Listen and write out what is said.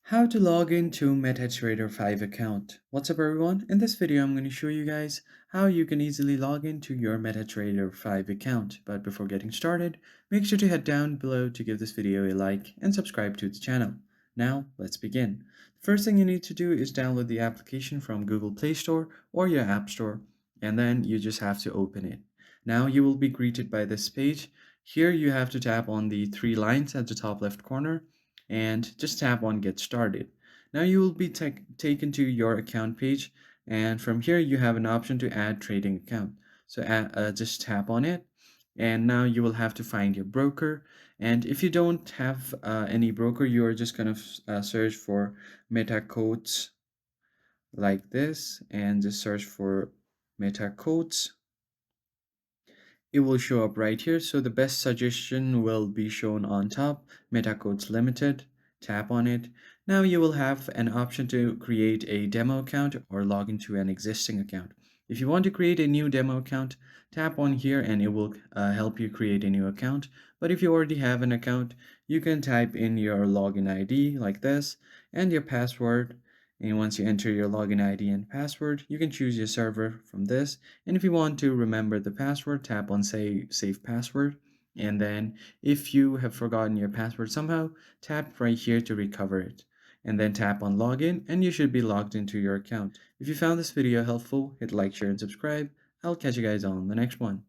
How to log into MetaTrader 5 account. What's up everyone? In this video I'm going to show you guys how you can easily log into your MetaTrader 5 account. But before getting started, make sure to head down below to give this video a like and subscribe to the channel. Now let's begin. The first thing you need to do is download the application from Google Play Store or your App Store, and then you just have to open it. Now you will be greeted by this page. Here you have to tap on the three lines at the top left corner and just tap on get started. Now you will be taken to your account page, and from here you have an option to add trading account. So just tap on it, and now you will have to find your broker. And if you don't have any broker, you are just going to search for meta codes like this, and just search for meta codes. It will show up right here. So the best suggestion will be shown on top, MetaCodes Limited. Tap on it. Now you will have an option to create a demo account or log into an existing account. If you want to create a new demo account, tap on here and it will help you create a new account. But if you already have an account, you can type in your login ID like this and your password. And once you enter your login ID and password, you can choose your server from this. And if you want to remember the password, tap on say save password. And then if you have forgotten your password somehow, tap right here to recover it. And then tap on login and you should be logged into your account. If you found this video helpful, hit like, share, and subscribe. I'll catch you guys on the next one.